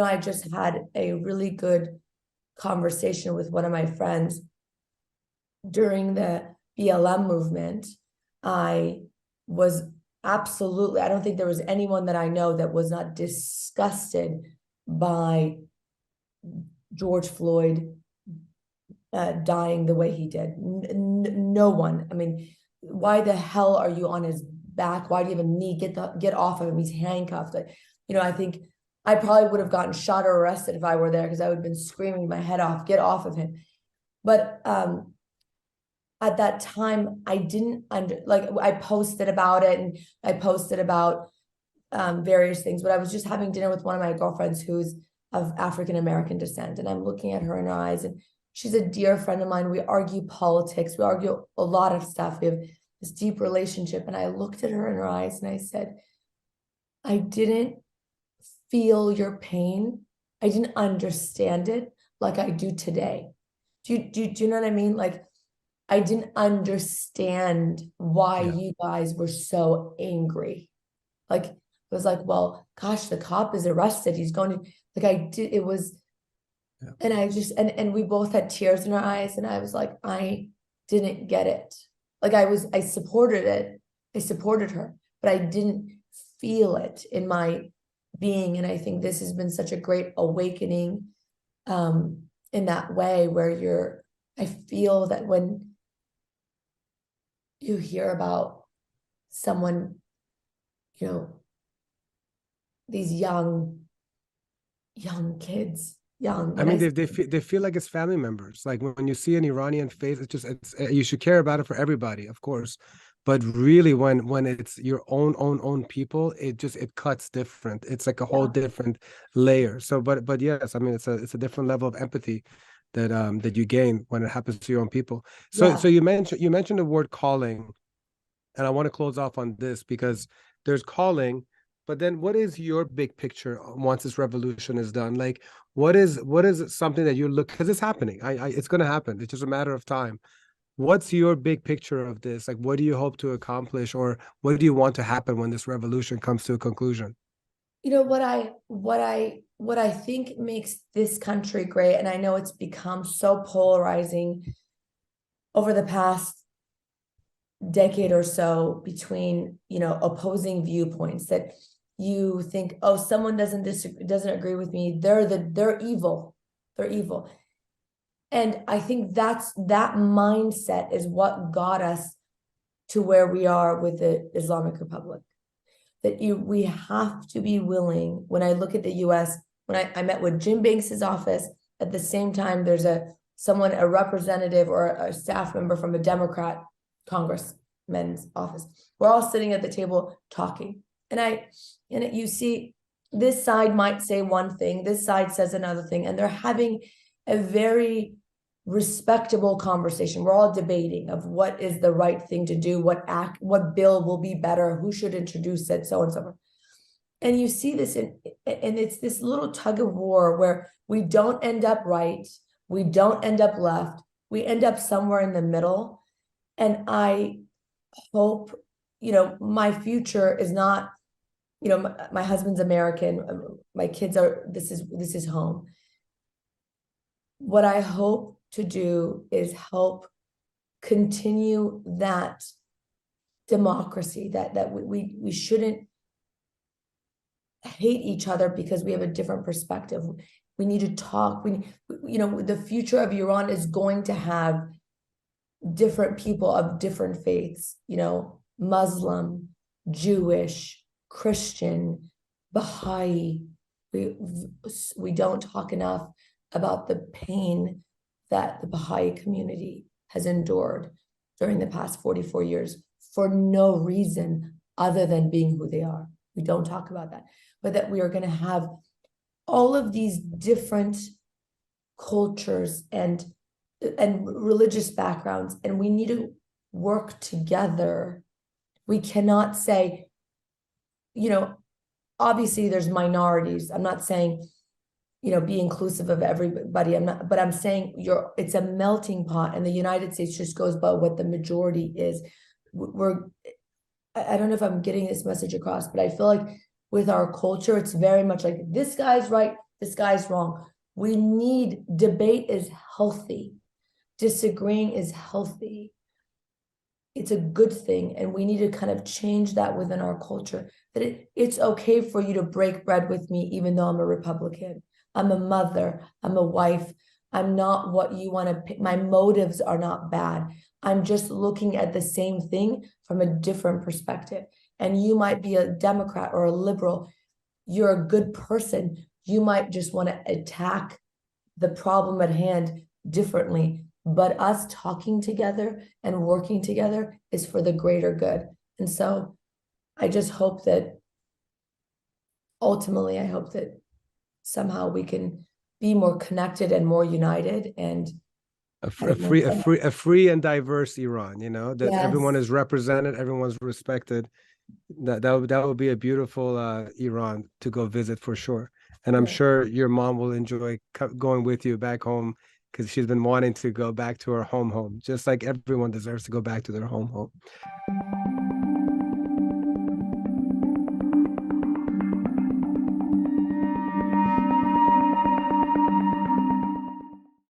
I just had a really good conversation with one of my friends during the BLM movement. I was absolutely, I don't think there was anyone that I know that was not disgusted by George Floyd dying the way he did. No one. I mean, why the hell are you on his back? Why do you even need get off of him? He's handcuffed. I think I probably would have gotten shot or arrested if I were there, because I would have been screaming my head off, get off of him. But at that time, I didn't I posted about it, and I posted about various things, but I was just having dinner with one of my girlfriends who's of African-American descent, and I'm looking at her in her eyes, and she's a dear friend of mine. We argue politics, we argue a lot of stuff. We have this deep relationship. And I looked at her in her eyes and I said, I didn't feel your pain. I didn't understand it like I do today. Do you know what I mean? Like, I didn't understand why you guys were so angry. Like, it was like, well, gosh, the cop is arrested. He's going to, like, I did, it was, and I just, and we both had tears in our eyes. And I was like, I didn't get it. Like, I supported it. I supported her, but I didn't feel it in my being. And I think this has been such a great awakening in that way, where I feel that when you hear about someone, these young kids, I mean, they feel like it's family members. Like when you see an Iranian face, it's you should care about it for everybody, of course. But really, when it's your own people, it cuts different. It's like a whole different layer. So, but yes, I mean, it's a different level of empathy that you gain when it happens to your own people. So you mentioned the word calling, and I want to close off on this because there's calling, but then what is your big picture once this revolution is done? Like, what is something that you look, because it's happening. It's going to happen. It's just a matter of time. What's your big picture of this? Like, what do you hope to accomplish, or what do you want to happen when this revolution comes to a conclusion? What I think makes this country great, and I know it's become so polarizing over the past decade or so between, opposing viewpoints, that you think, oh, someone doesn't agree with me, they're evil. And I think that mindset is what got us to where we are with the Islamic Republic. That we have to be willing. When I look at the US, when I met with Jim Banks's office, at the same time, there's a representative or a staff member from a Democrat congressman's office. We're all sitting at the table talking. And you see, this side might say one thing, this side says another thing, and they're having a very respectable conversation. We're all debating of what is the right thing to do, what bill will be better, who should introduce it, so on and so forth. And you see this and it's this little tug of war where we don't end up right, we don't end up left, we end up somewhere in the middle. And I hope, my future is not, my husband's American, my kids are, this is home. What I hope to do is help continue that democracy, that we shouldn't hate each other because we have a different perspective. We need to talk. The future of Iran is going to have different people of different faiths, Muslim, Jewish, Christian, Baha'i. We don't talk enough about the pain that the Baha'i community has endured during the past 44 years for no reason other than being who they are. We don't talk about that, but that we are going to have all of these different cultures and religious backgrounds, and we need to work together. We cannot say, obviously there's minorities. I'm not saying, be inclusive of everybody. But I'm saying it's a melting pot, and the United States just goes by what the majority is. I don't know if I'm getting this message across, but I feel like with our culture, it's very much like this guy's right, this guy's wrong. We need, debate is healthy. Disagreeing is healthy. It's a good thing. And we need to kind of change that within our culture, that it's okay for you to break bread with me, even though I'm a Republican. I'm a mother, I'm a wife. I'm not what you want to pick. My motives are not bad. I'm just looking at the same thing from a different perspective. And you might be a Democrat or a liberal. You're a good person. You might just want to attack the problem at hand differently. But us talking together and working together is for the greater good. And so I just hope that ultimately, I hope that somehow we can be more connected and more united, and a free and diverse Iran, you know, that everyone yes, is represented, everyone's respected. That would be a beautiful Iran to go visit for sure. And I'm yeah. sure your mom will enjoy going with you back home, because she's been wanting to go back to her home, just like everyone deserves to go back to their home.